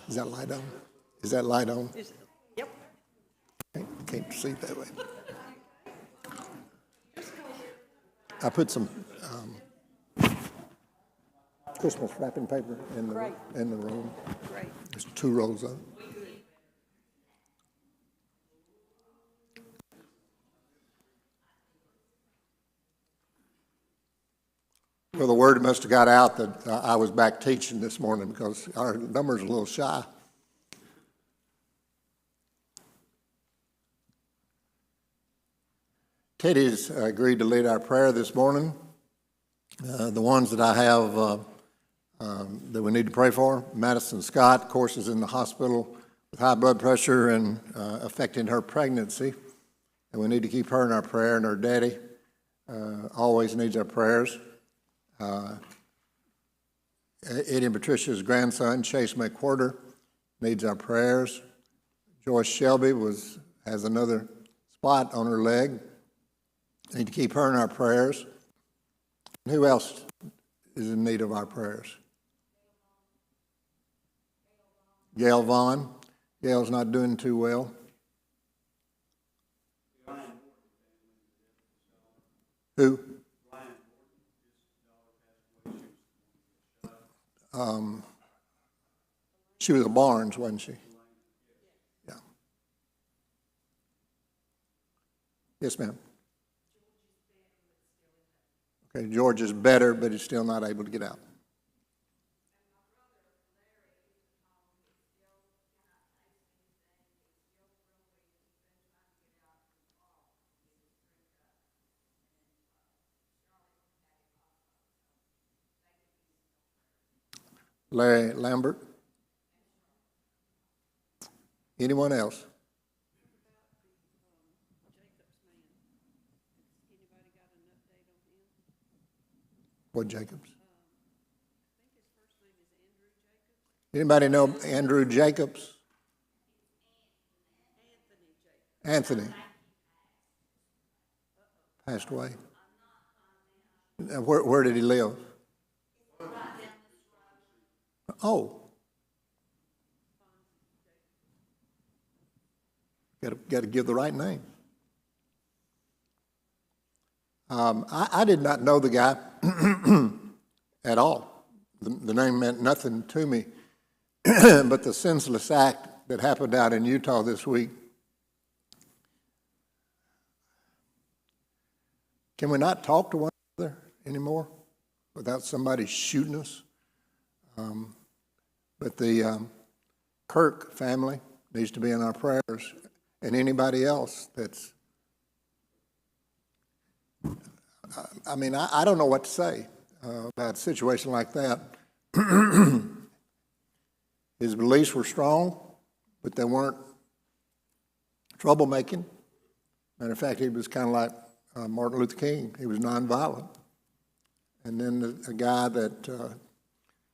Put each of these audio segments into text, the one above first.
Is that light on? Is that light on? Yep. Can't see that way. I put some Christmas wrapping paper in the room. Great. There's 2 rolls of it. Well, the word must have got out that I was back teaching this morning because our number's a little shy. Teddy's agreed to lead our prayer this morning. The ones that I have that we need to pray for, Madison Scott, of course, is in the hospital with high blood pressure and affecting her pregnancy. And we need to keep her in our prayer, and her daddy always needs our prayers. Eddie and Patricia's grandson, Chase McWhorter, needs our prayers. Joyce Shelby has another spot on her leg. We need to keep her in our prayers. And who else is in need of our prayers? Gail Vaughn. Gail's not doing too well. Who? She was a Barnes, wasn't she? Yeah. Yes, ma'am. Okay, George is better, but he's still not able to get out. Larry Lambert. Anyone else? What Jacobs? Anybody know Andrew Jacobs? Anthony. Passed away. Where did he live? Oh. Got to give the right name. I did not know the guy at all. The name meant nothing to me. But the senseless act that happened out in Utah this week, can we not talk to one another anymore without somebody shooting us? But the Kirk family needs to be in our prayers, and anybody else that's, I don't know what to say about a situation like that. His beliefs were strong, but they weren't troublemaking. Matter of fact, he was kind of like Martin Luther King. He was nonviolent. And then a guy that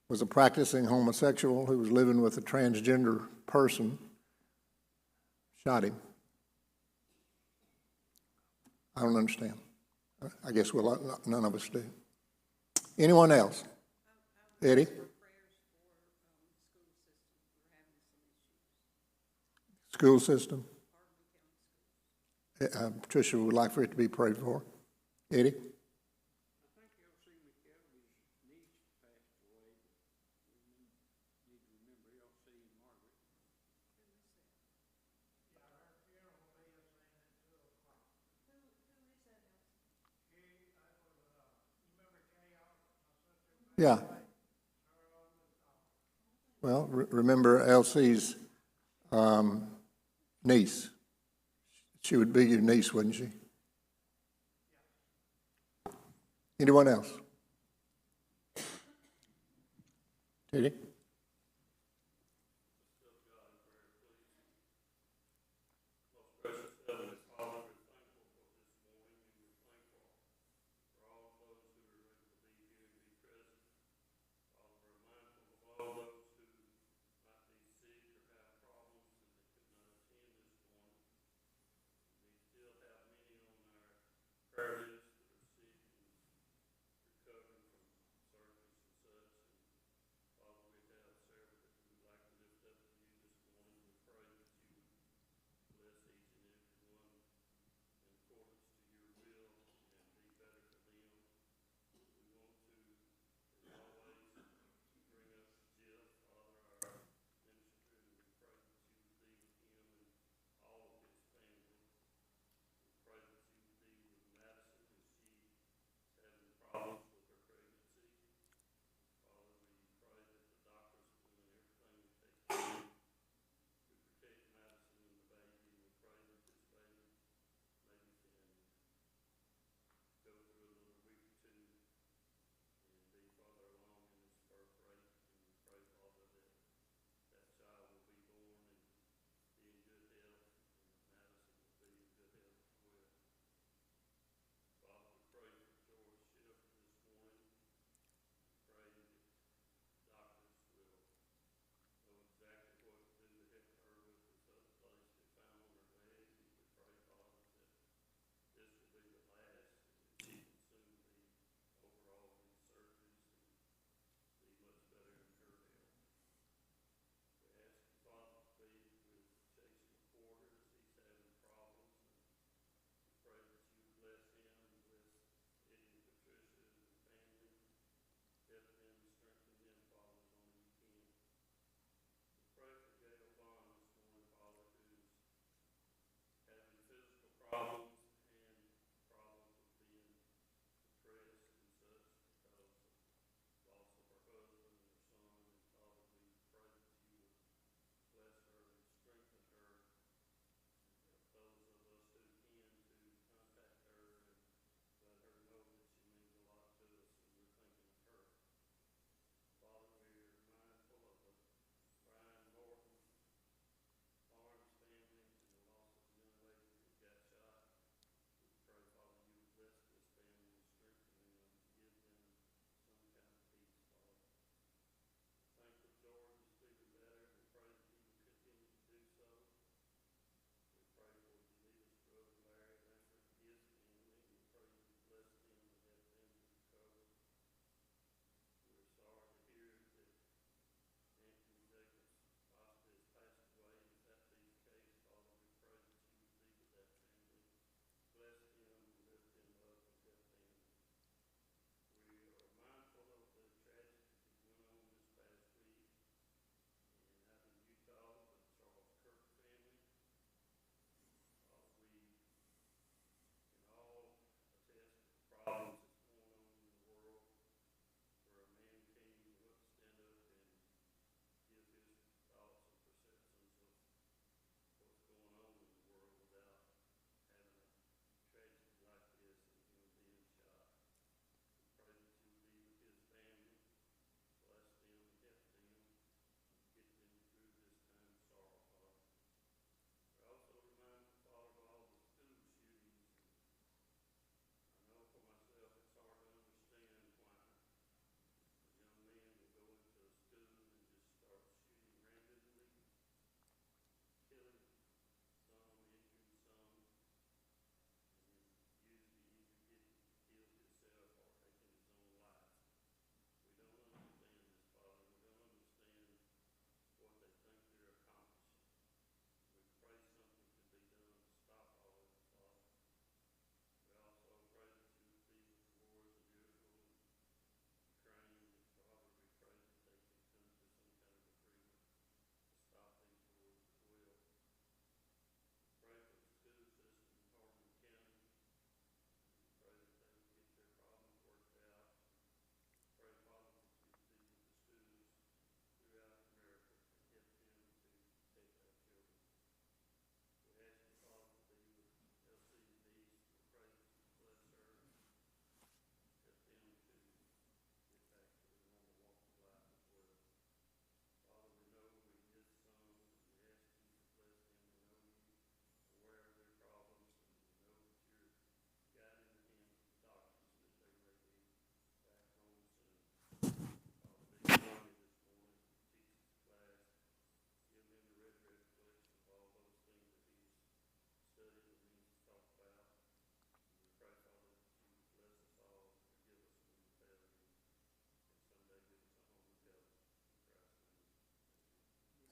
was a practicing homosexual who was living with a transgender person shot him. I don't understand. I guess none of us do. Anyone else? Eddie? School system? Patricia would like for it to be prayed for. Eddie? Yeah. Well, remember Elsie's niece. She would be your niece, wouldn't she? Anyone else? Teddy?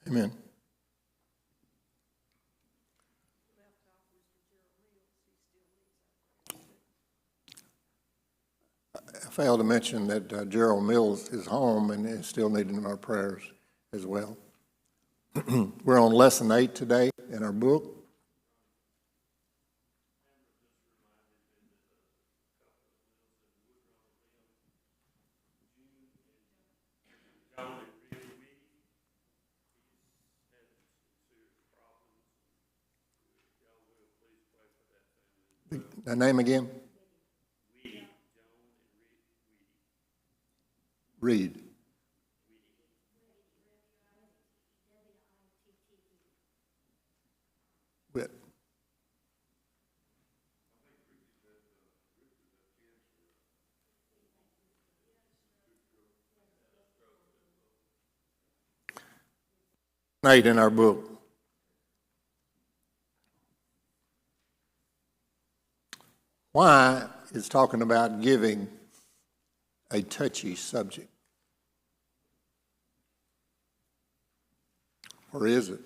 Amen. I failed to mention that Gerald Mills is home and is still needing our prayers as well. We're on lesson 8 today in our book. The name again? Reed. Witt. Night in our book. Why is talking about giving a touchy subject? Or is it?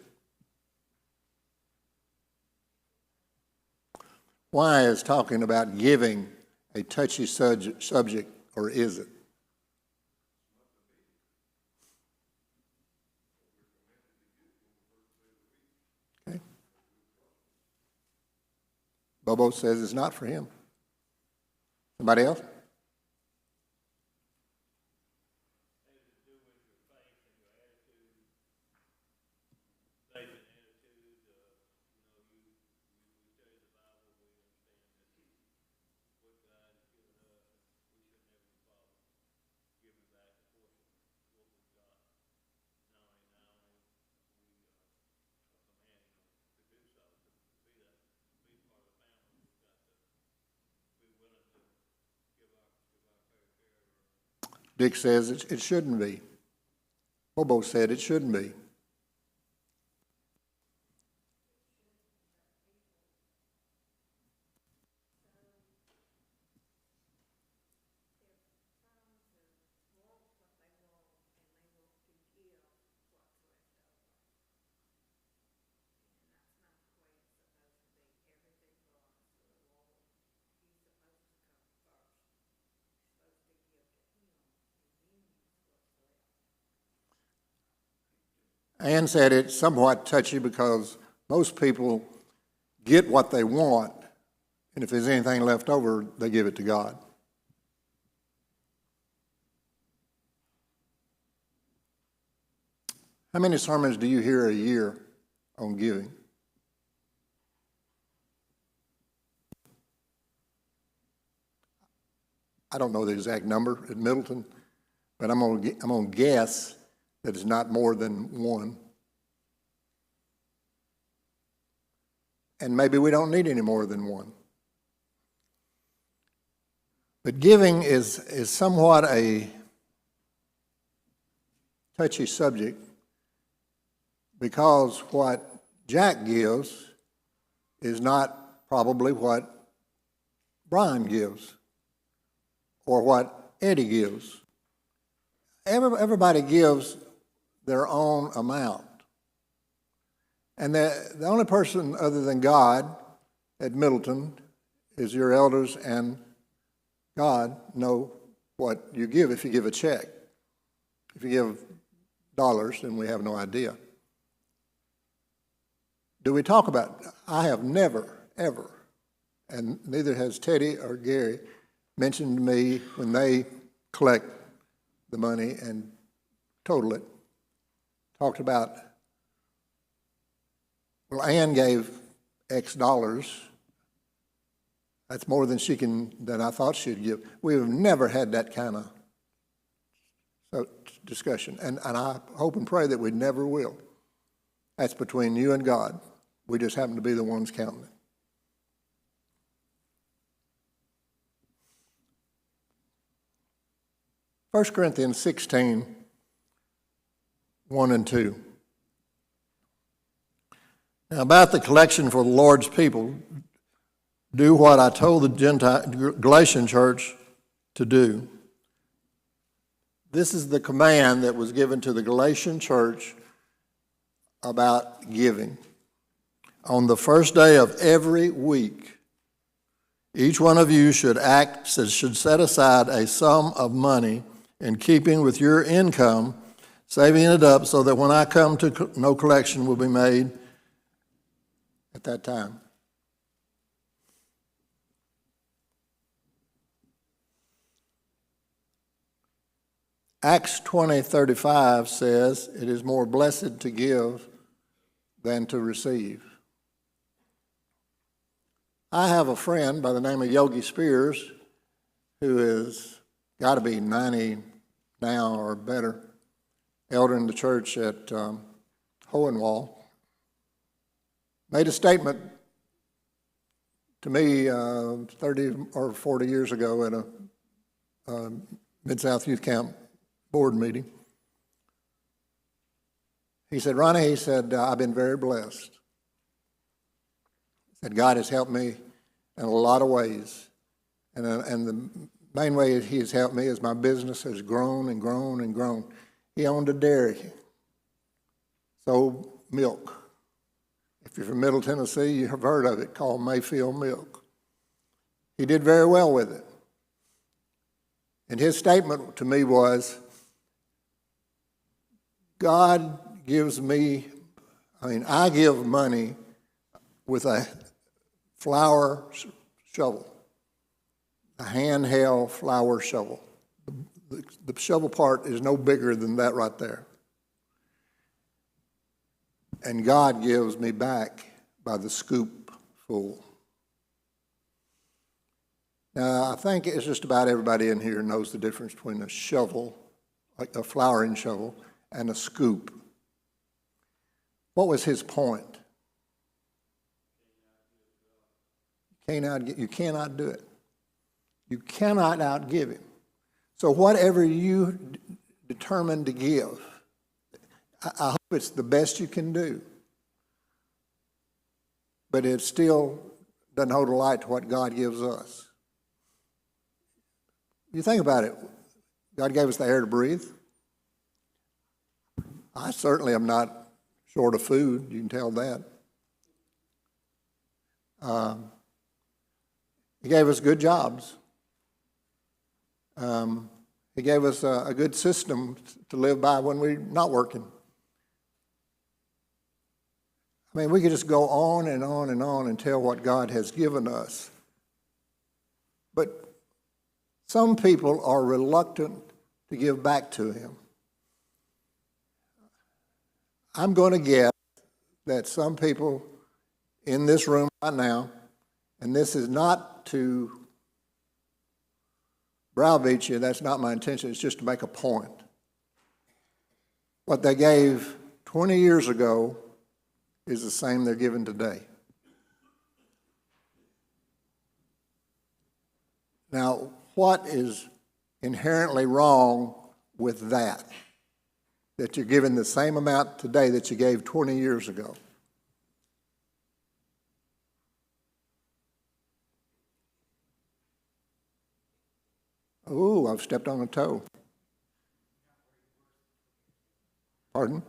Why is talking about giving a touchy subject, or is it? Okay. Bobo says it's not for him. Somebody else? Dick says it shouldn't be. Bobo said it shouldn't be. Ann said it's somewhat touchy because most people get what they want, and if there's anything left over, they give it to God. How many sermons do you hear a year on giving? I don't know the exact number at Middleton, but I'm gonna guess that it's not more than one. And maybe we don't need any more than one. But giving is somewhat a touchy subject because what Jack gives is not probably what Brian gives or what Eddie gives. Everybody gives their own amount. And the only person other than God at Middleton is your elders, and God know what you give if you give a check. If you give dollars, then we have no idea. Do we talk about it? I have never, ever, and neither has Teddy or Gary, mentioned to me when they collect the money and total it, talked about, well, Ann gave X dollars. That's more than I thought she'd give. We've never had that kind of discussion, and I hope and pray that we never will. That's between you and God. We just happen to be the ones counting it. First Corinthians 16, 1 and 2. Now about the collection for the Lord's people, do what I told the Galatian church to do. This is the command that was given to the Galatian church about giving. On the first day of every week, each one of you should set aside a sum of money in keeping with your income, saving it up so that when I come to no collection will be made at that time. Acts 20:35 says, "It is more blessed to give than to receive." I have a friend by the name of Yogi Spears who is got to be 90 now or better, elder in the church at Hohenwald, made a statement to me 30 or 40 years ago at a Mid-South Youth Camp board meeting. He said, "Ronnie," he said, "I've been very blessed." He said, "God has helped me in a lot of ways. And the main way he has helped me is my business has grown and grown and grown." He owned a dairy, sold milk. If you're from Middle Tennessee, you have heard of it, called Mayfield Milk. He did very well with it. And his statement to me was, God gives me, I give money with a flour shovel, a handheld flour shovel. The shovel part is no bigger than that right there. And God gives me back by the scoop full. Now, I think it's just about everybody in here knows the difference between a shovel, like a flouring shovel, and a scoop. What was his point? You cannot do it. You cannot outgive him. So whatever you determine to give, I hope it's the best you can do. But it still doesn't hold a light to what God gives us. You think about it. God gave us the air to breathe. I certainly am not short of food. You can tell that. He gave us good jobs. He gave us a good system to live by when we're not working. I mean, we could just go on and on and on and tell what God has given us. But some people are reluctant to give back to him. I'm going to guess that some people in this room right now, and this is not to browbeat you, that's not my intention, it's just to make a point. What they gave 20 years ago is the same they're giving today. Now, what is inherently wrong with that? That you're giving the same amount today that you gave 20 years ago? Ooh, I've stepped on a toe. Pardon?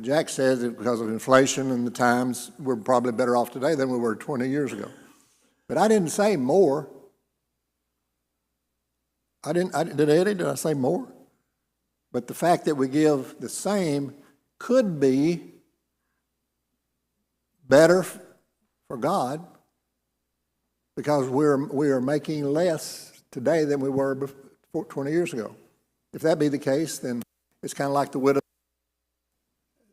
Jack says that because of inflation and the times, we're probably better off today than we were 20 years ago. But I didn't say more. Did Eddie? Did I say more? But the fact that we give the same could be better for God because we are making less today than we were before 20 years ago. If that be the case, then it's kind of like the widow.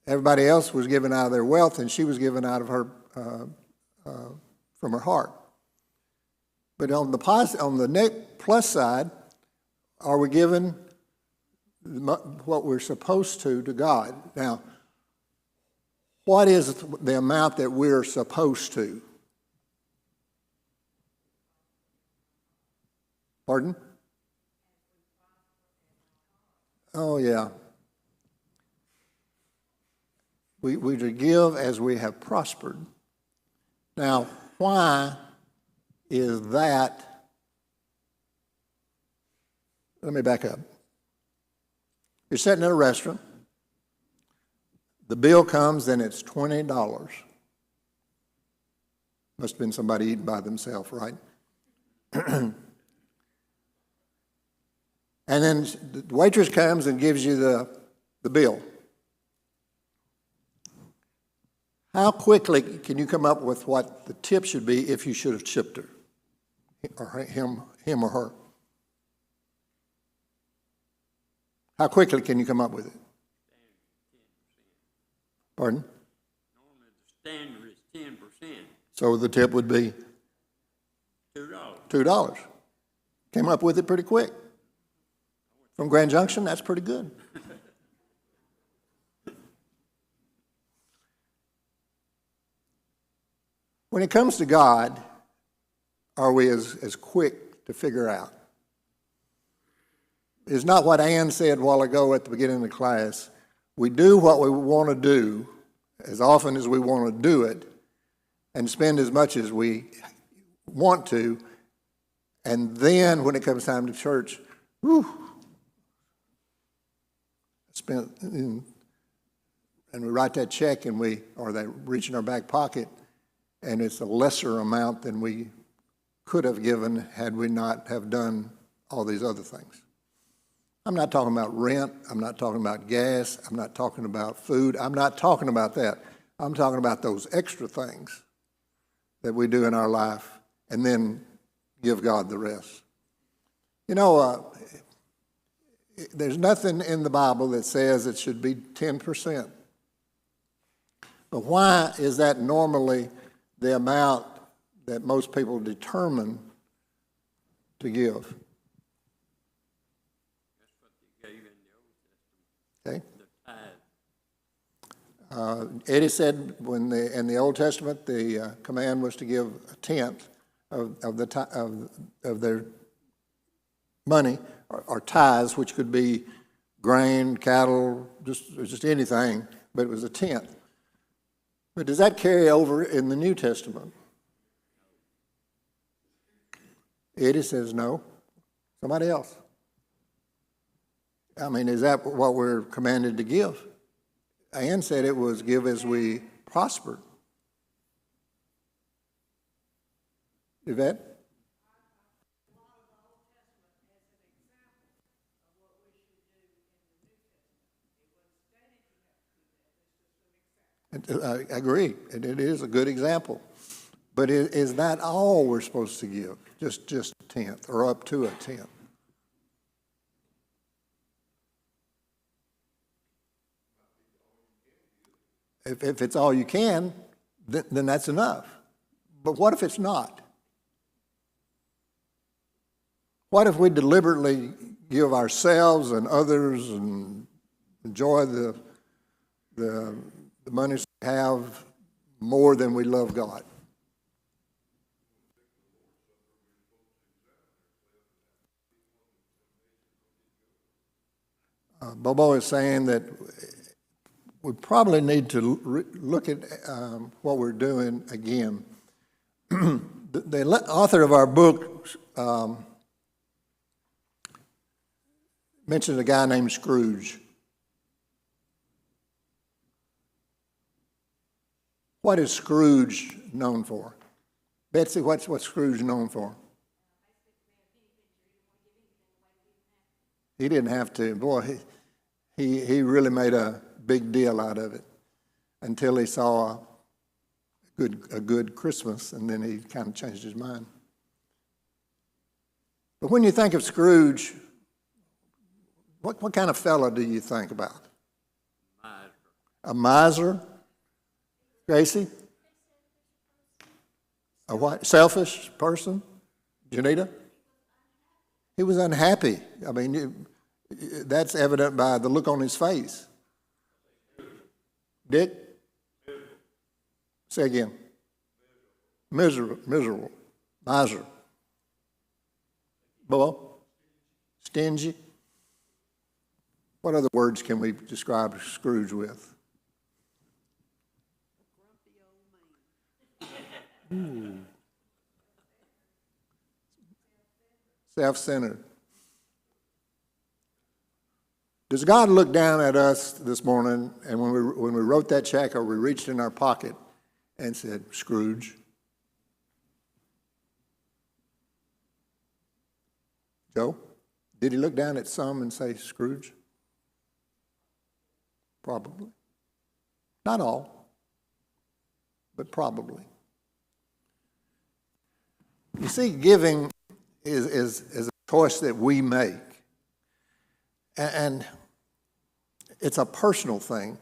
Everybody else was giving out of their wealth, and she was giving out of her from her heart. But on the plus side, are we giving what we're supposed to God? Now, what is the amount that we're supposed to? Pardon? Oh, yeah. We to give as we have prospered. Now, why is that? Let me back up. You're sitting in a restaurant. The bill comes and it's $20. Must have been somebody eating by themselves, right? And then the waitress comes and gives you the bill. How quickly can you come up with what the tip should be if you should have tipped her, or him or her? How quickly can you come up with it? Pardon? Normally the standard is 10%. So the tip would be $2. $2. Came up with it pretty quick. From Grand Junction, that's pretty good. When it comes to God, are we as quick to figure out? It's not what Ann said a while ago at the beginning of the class. We do what we want to do as often as we want to do it and spend as much as we want to, and then when it comes time to church, spent, and we write that check or they reach in our back pocket, and it's a lesser amount than we could have given had we not have done all these other things. I'm not talking about rent. I'm not talking about gas. I'm not talking about food. I'm not talking about that. I'm talking about those extra things that we do in our life and then give God the rest. You know, there's nothing in the Bible that says it should be 10%. But why is that normally the amount that most people determine to give? That's what they gave in the Old Testament. Okay. The tithe. Eddie said in the Old Testament the command was to give a tenth of their money or tithes, which could be grain, cattle, just anything, but it was a tenth. But does that carry over in the New Testament? Eddie says no. Somebody else. I mean, is that what we're commanded to give? Ann said it was give as we prospered. Yvette? I agree. It is a good example. But is that all we're supposed to give? Just a tenth or up to a tenth? If it's all you can, then that's enough. But what if it's not? What if we deliberately give ourselves and others and enjoy the money we have more than we love God? Bobo is saying that we probably need to look at what we're doing again. The author of our book mentioned a guy named Scrooge. What is Scrooge known for? Betsy, what's Scrooge known for? He didn't have to. Boy, he really made a big deal out of it until he saw a good Christmas, and then he kind of changed his mind. But when you think of Scrooge, what kind of fellow do you think about? Miser. A miser? Gracie? A what? Selfish person? Janita? He was unhappy. I mean, that's evident by the look on his face. Dick? Say again. Miserable. Miser. Bo? Stingy. What other words can we describe Scrooge with? Ooh. Self-centered. Does God look down at us this morning, and when we wrote that check or we reached in our pocket and said, Scrooge? Joe, did he look down at some and say, Scrooge? Probably. Not all, but probably. You see, giving is a choice that we make. And it's a personal thing.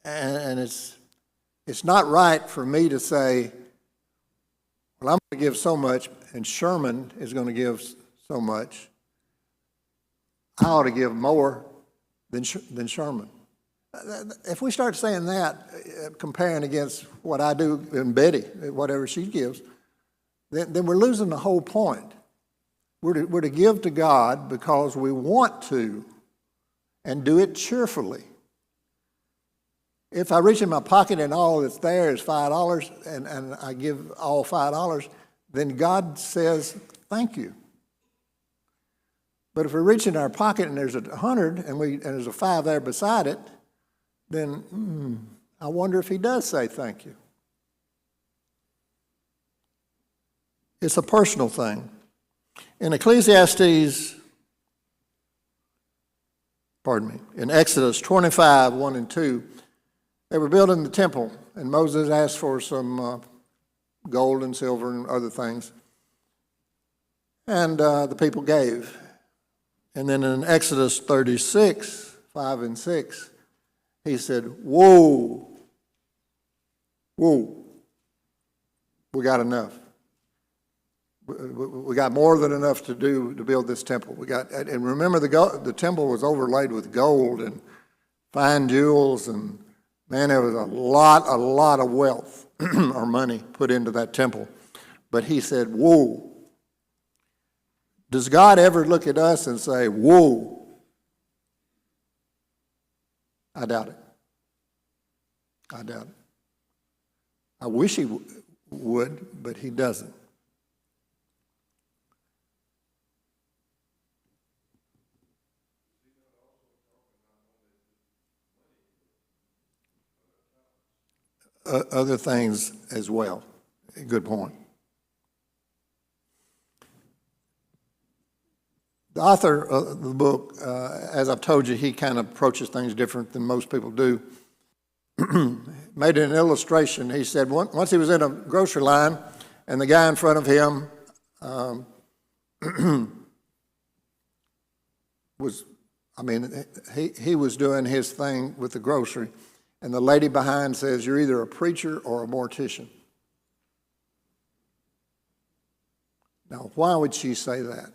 And it's not right for me to say, well, I'm going to give so much, and Sherman is going to give so much. I ought to give more than Sherman. If we start saying that, comparing against what I do and Betty, whatever she gives, then we're losing the whole point. We're to give to God because we want to, and do it cheerfully. If I reach in my pocket and all that's there is $5 and I give all $5, then God says, thank you. But if we reach in our pocket and there's 100 and there's a 5 there beside it, then I wonder if he does say thank you. It's a personal thing. In in Exodus 25, 1 and 2, they were building the temple, and Moses asked for some gold and silver and other things, and the people gave. And then in Exodus 36, 5 and 6, he said, whoa, we got enough. We got more than enough to build this temple. And remember, the temple was overlaid with gold and fine jewels, and man, there was a lot of wealth or money put into that temple. But he said, whoa. Does God ever look at us and say, whoa? I doubt it. I wish he would, but he doesn't. Other things as well. Good point. The author of the book, as I've told you, he kind of approaches things different than most people do. Made an illustration. He said once he was in a grocery line, and the guy in front of him he was doing his thing with the grocery. And the lady behind says, you're either a preacher or a mortician. Now, why would she say that?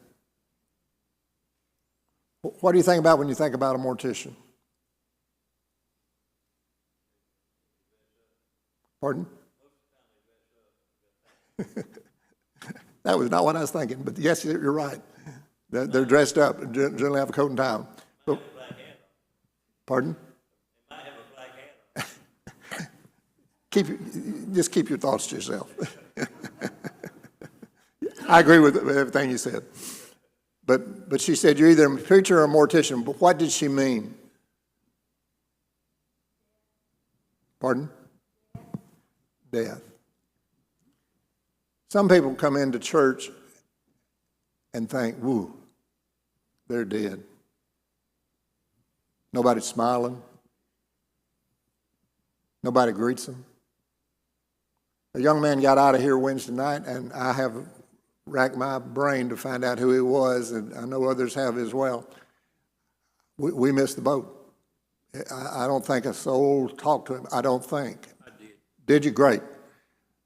What do you think about when you think about a mortician? Pardon? That was not what I was thinking, but yes, you're right. They're dressed up, generally have a coat and tie on. But, pardon? Just keep your thoughts to yourself. I agree with everything you said. But she said, you're either a preacher or a mortician. But what did she mean? Pardon? Death. Some people come into church and think, woo, they're dead. Nobody's smiling. Nobody greets them. A young man got out of here Wednesday night, and I have racked my brain to find out who he was, and I know others have as well. We missed the boat. I don't think a soul talked to him. I don't think. I did. Did you? Great.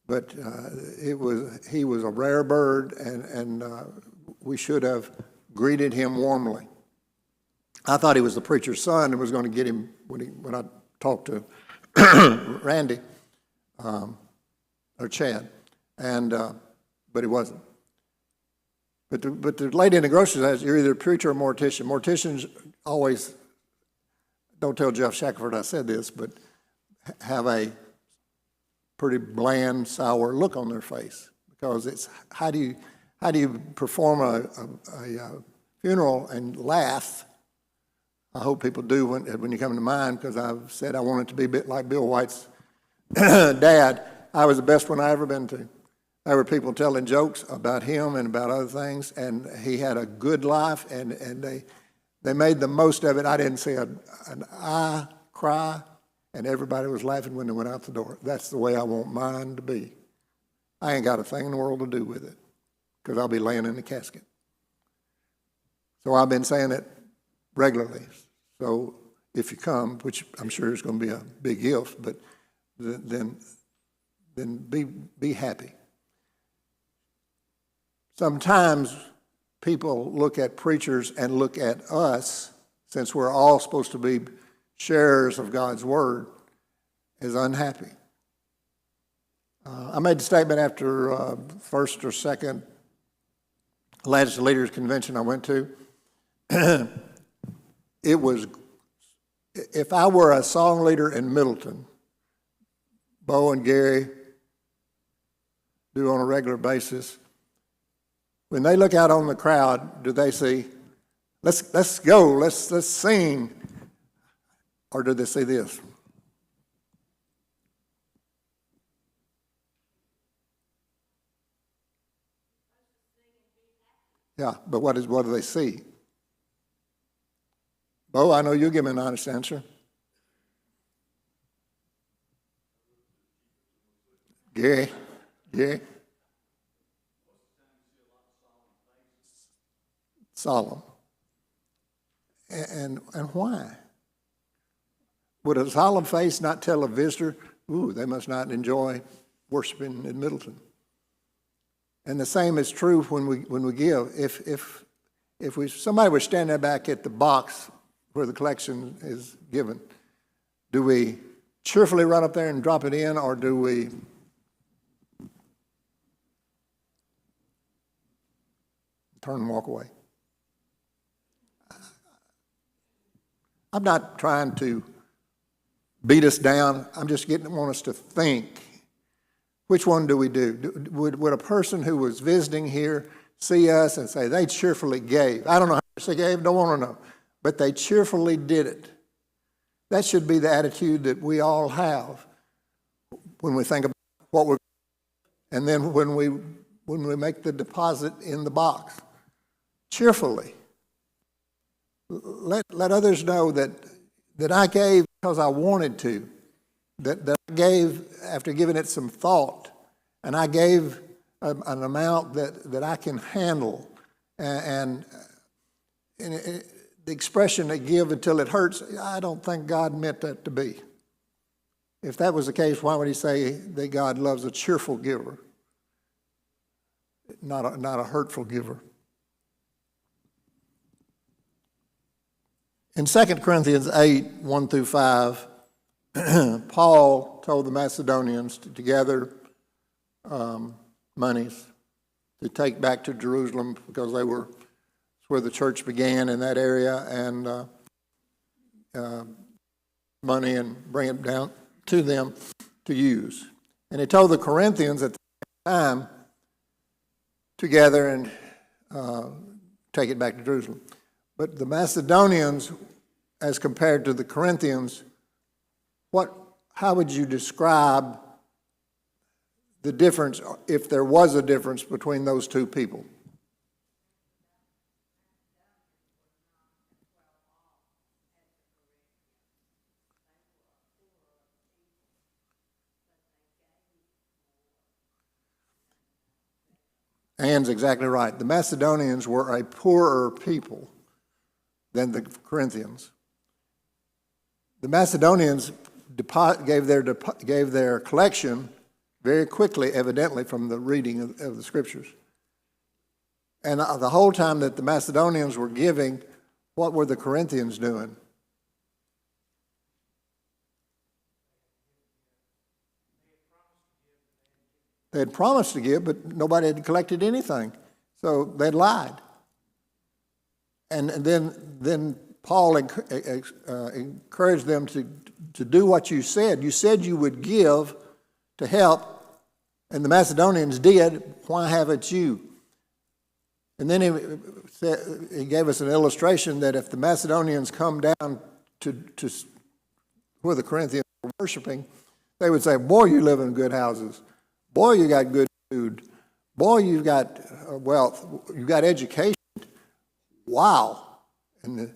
But he was a rare bird, and we should have greeted him warmly. I thought he was the preacher's son and was going to get him when I talked to Randy or Chad, but he wasn't. But the lady in the grocery store says, you're either a preacher or a mortician. Morticians always, don't tell Jeff Shackelford I said this, but have a pretty bland, sour look on their face, because it's how do you perform a funeral and laugh? I hope people do when you come to mind, because I've said I want it to be a bit like Bill White's dad. I was the best one I ever been to. There were people telling jokes about him and about other things, and he had a good life, and they made the most of it. I didn't see an eye cry, and everybody was laughing when they went out the door. That's the way I want mine to be. I ain't got a thing in the world to do with it, because I'll be laying in the casket. So I've been saying it regularly. So if you come, which I'm sure is going to be a big if, but then be happy. Sometimes people look at preachers and look at us, since we're all supposed to be sharers of God's word, as unhappy. I made the statement after first or second Legislative Leaders Convention I went to. It was, if I were a song leader in Middleton, Bo and Gary do on a regular basis, when they look out on the crowd, do they see, let's go, let's sing, or do they see this? Yeah, but what do they see? Bo, I know you'll give me an honest answer. Gary? Solemn. And why? Would a solemn face not tell a visitor, ooh, they must not enjoy worshiping in Middleton? And the same is true when we give. If somebody was standing back at the box where the collection is given, do we cheerfully run up there and drop it in, or do we turn and walk away? I'm not trying to beat us down. I'm just want us to think. Which one do we do? Would a person who was visiting here see us and say, they cheerfully gave? I don't know how much they gave, don't want to know. But they cheerfully did it. That should be the attitude that we all have when we think about what we're, and then when we make the deposit in the box. Cheerfully. Let others know that I gave because I wanted to, that I gave after giving it some thought, and I gave an amount that I can handle, and the expression that give until it hurts, I don't think God meant that to be. If that was the case, why would he say that God loves a cheerful giver, not a hurtful giver? In 2 Corinthians 8, 1 through 5, Paul told the Macedonians to gather monies to take back to Jerusalem, because that's where the church began in that area, and money, and bring it down to them to use. And he told the Corinthians at the time to gather and take it back to Jerusalem. But the Macedonians, as compared to the Corinthians, how would you describe the difference, if there was a difference between those two people? Ann's exactly right. The Macedonians were a poorer people than the Corinthians. The Macedonians gave their collection very quickly, evidently, from the reading of the Scriptures. And the whole time that the Macedonians were giving, what were the Corinthians doing? They had promised to give, but nobody had collected anything. So they lied. And then Paul encouraged them to do what you said. You said you would give to help, and the Macedonians did. Why haven't you? And then he gave us an illustration that if the Macedonians come down to where the Corinthians were worshiping, they would say, boy, you live in good houses. Boy, you got good food. Boy, you've got wealth. You've got education. Wow. And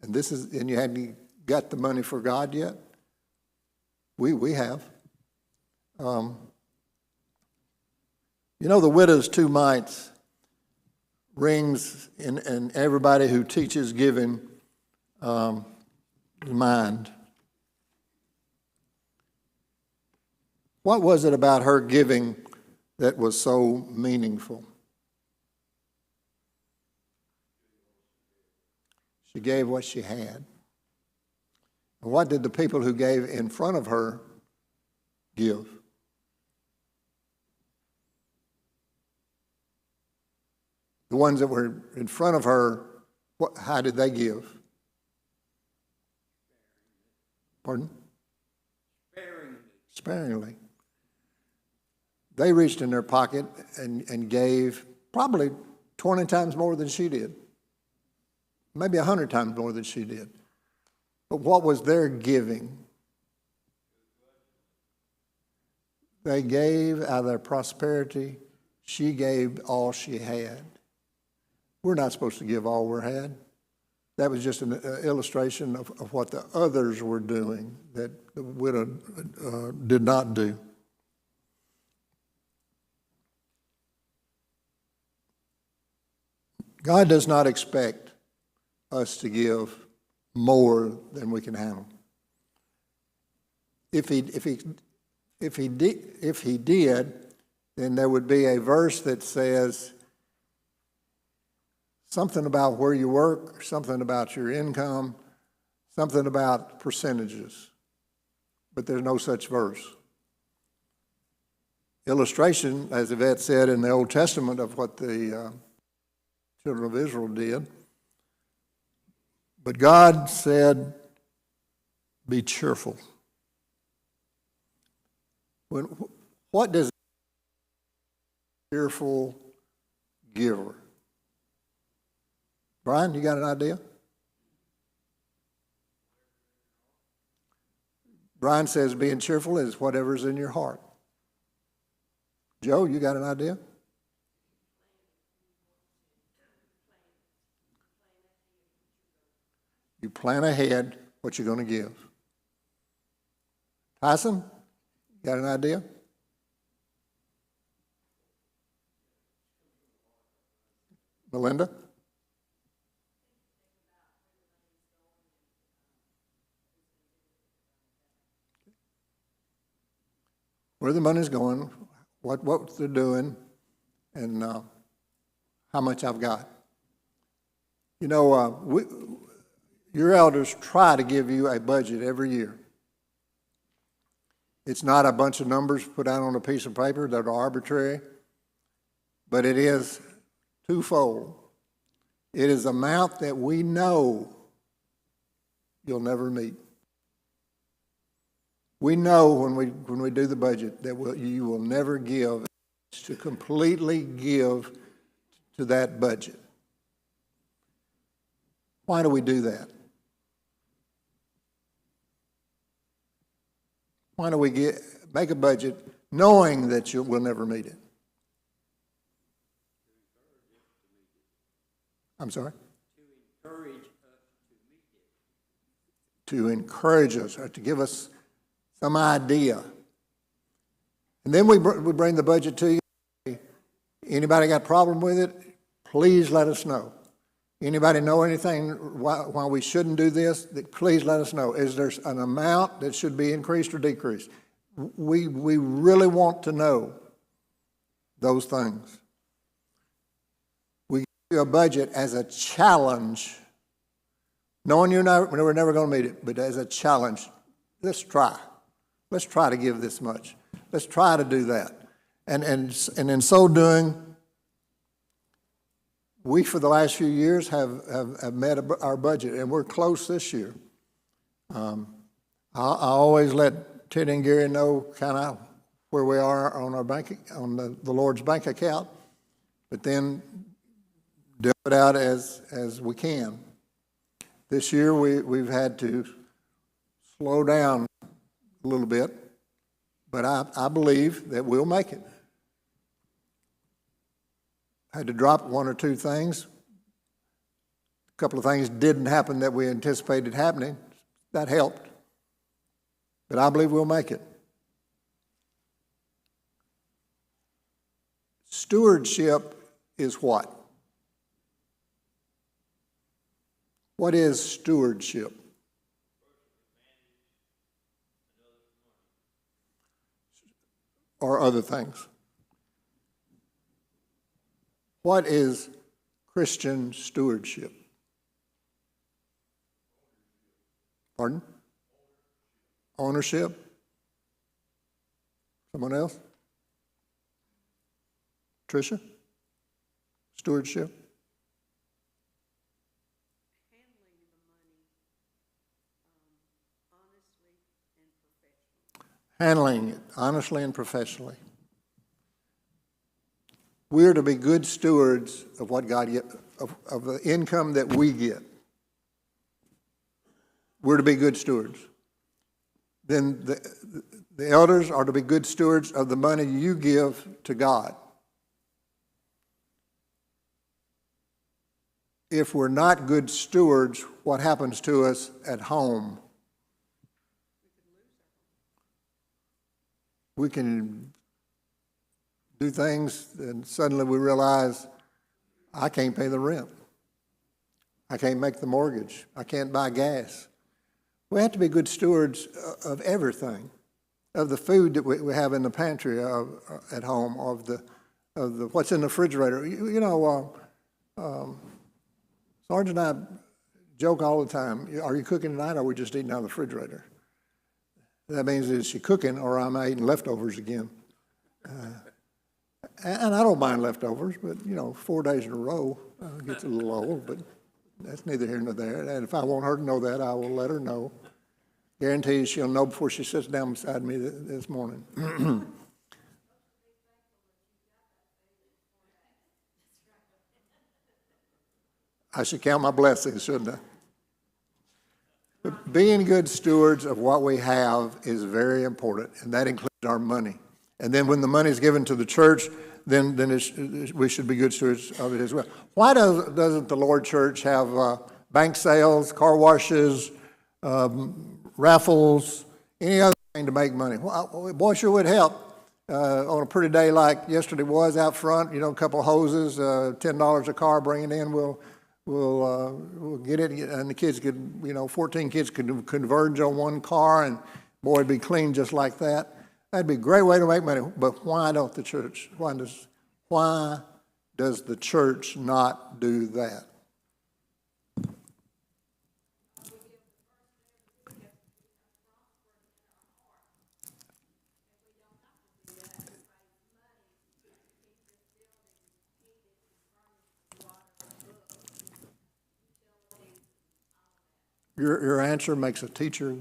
you hadn't got the money for God yet? We have. The widow's two mites rings in everybody who teaches giving mind. What was it about her giving that was so meaningful? She gave what she had. And what did the people who gave in front of her give? The ones that were in front of her, how did they give? Pardon? Sparingly. They reached in their pocket and gave probably 20 times more than she did. Maybe 100 times more than she did. But what was their giving? They gave out of their prosperity. She gave all she had. We're not supposed to give all we had. That was just an illustration of what the others were doing that the widow did not do. God does not expect us to give more than we can handle. If he did, then there would be a verse that says something about where you work, something about your income, something about percentages. But there's no such verse. Illustration, as Yvette said in the Old Testament, of what the children of Israel did. But God said, be cheerful. What does a cheerful giver? Brian, you got an idea? Brian says being cheerful is whatever's in your heart. Joe, you got an idea? You plan ahead what you're going to give. Tyson, got an idea? Melinda? Where the money's going, what they're doing, and how much I've got. Your elders try to give you a budget every year. It's not a bunch of numbers put out on a piece of paper that are arbitrary, but it is twofold. It is an amount that we know you'll never meet. We know when we do the budget that you will never give to completely give to that budget. Why do we do that? Why do we make a budget knowing that we'll never meet it? I'm sorry? To encourage us, or to give us some idea. And then we bring the budget to you. Anybody got a problem with it? Please let us know. Anybody know anything why we shouldn't do this? Please let us know. Is there an amount that should be increased or decreased? We really want to know those things. We give you a budget as a challenge, knowing we're never going to meet it, but as a challenge. Let's try. Let's try to give this much. Let's try to do that. And in so doing, We, for the last few years, have met our budget, and we're close this year. I always let Ted and Gary know kind of where we are on our on the Lord's bank account, but then do it out as we can. This year we've had to slow down a little bit, but I believe that we'll make it. I had to drop one or two things. A couple of things didn't happen that we anticipated happening. That helped. But I believe we'll make it. Stewardship is what? What is stewardship? Or other things. What is Christian stewardship? Pardon? Ownership? Someone else? Tricia? Stewardship? Handling it honestly and professionally. We're to be good stewards of what God gets, of the income that we get. We're to be good stewards. Then the elders are to be good stewards of the money you give to God. If we're not good stewards, what happens to us at home? We can do things and suddenly we realize, I can't pay the rent. I can't make the mortgage. I can't buy gas. We have to be good stewards of everything, of the food that we have in the pantry at home, of the what's in the refrigerator. Sarge and I joke all the time, are you cooking tonight or are we just eating out of the refrigerator? That means is she cooking or am I eating leftovers again? And I don't mind leftovers, but 4 days in a row gets a little old, but that's neither here nor there. And if I want her to know that, I will let her know. Guarantee you she'll know before she sits down beside me this morning. I should count my blessings, shouldn't I? But being good stewards of what we have is very important, and that includes our money. And then when the money is given to the church, then we should be good stewards of it as well. Why doesn't the Lord Church have bank sales, car washes, raffles, any other thing to make money? Well, boy, sure would help. On a pretty day like yesterday was out front, a couple of hoses, $10 a car, bring it in, we'll get it, and the kids could, 14 kids could converge on one car, and boy, it'd be clean just like that. That'd be a great way to make money. But why don't the church? Why does the church not do that? Your answer makes a teacher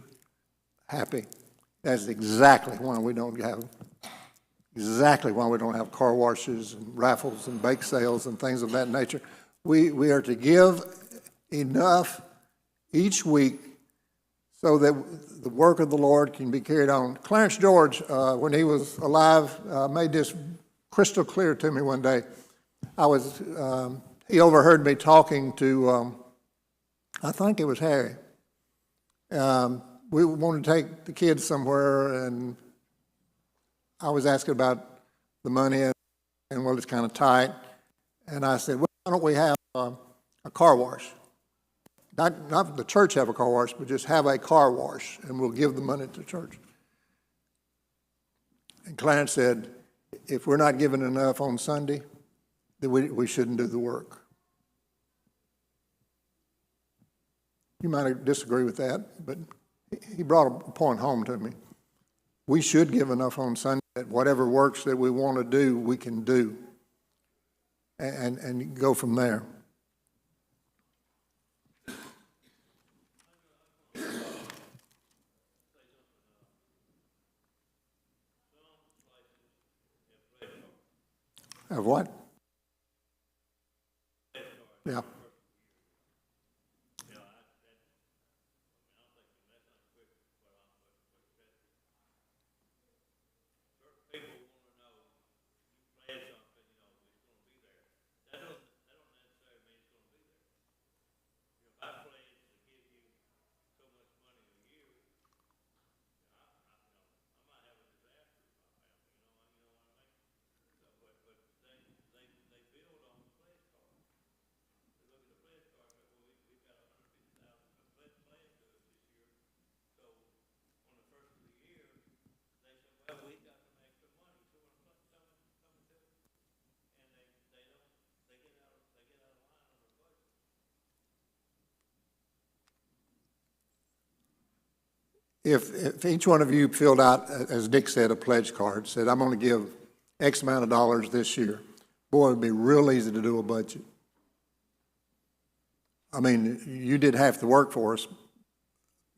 happy. That's exactly why we don't have car washes and raffles and bake sales and things of that nature. We are to give enough each week so that the work of the Lord can be carried on. Clarence George, when he was alive, made this crystal clear to me one day. He overheard me talking to, I think it was Harry. We wanted to take the kids somewhere, and I was asking about the money, and well, it's kind of tight. And I said, well, why don't we have a car wash? Not the church have a car wash, but just have a car wash, and we'll give the money to the church. And Clarence said, if we're not giving enough on Sunday, then we shouldn't do the work. You might disagree with that, but he brought a point home to me. We should give enough on Sunday that whatever works that we want to do, we can do, and go from there. Of what? Yeah. If each one of you filled out, as Dick said, a pledge card, said, I'm going to give X amount of dollars this year, boy, it'd be real easy to do a budget. I mean, you did half the work for us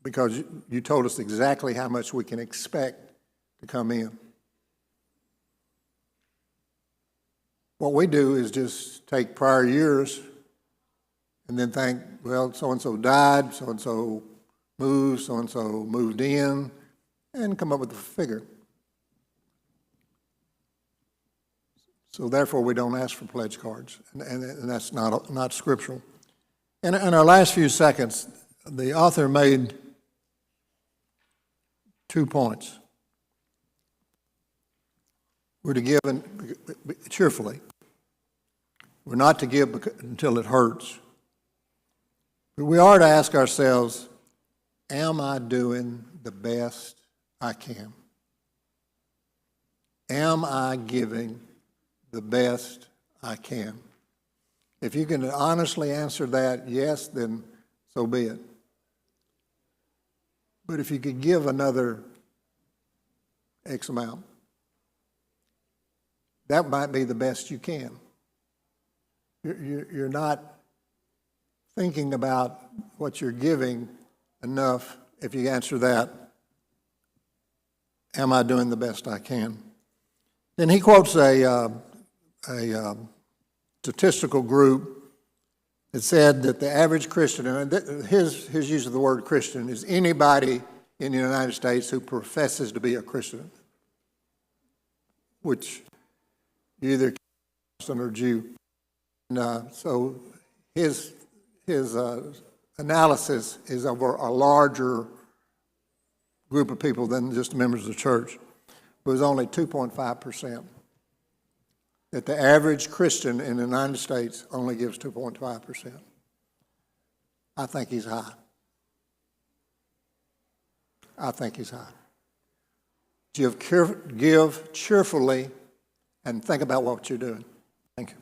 because you told us exactly how much we can expect to come in. What we do is just take prior years and then think, well, so-and-so died, so-and-so moved, so-and-so moved in, and come up with a figure. So therefore, we don't ask for pledge cards, and that's not scriptural. In our last few seconds, the author made 2 points. We're to give cheerfully. We're not to give until it hurts. But we are to ask ourselves, am I doing the best I can? Am I giving the best I can? If you can honestly answer that yes, then so be it. But if you could give another X amount, that might be the best you can. You're not thinking about what you're giving enough if you answer that, am I doing the best I can? Then he quotes a statistical group that said that the average Christian, and his use of the word Christian is anybody in the United States who professes to be a Christian, which you either Protestant or Jew. And so his analysis is over a larger group of people than just members of the church. It was only 2.5%. That the average Christian in the United States only gives 2.5%. I think he's high. I think he's high. Give cheerfully and think about what you're doing. Thank you.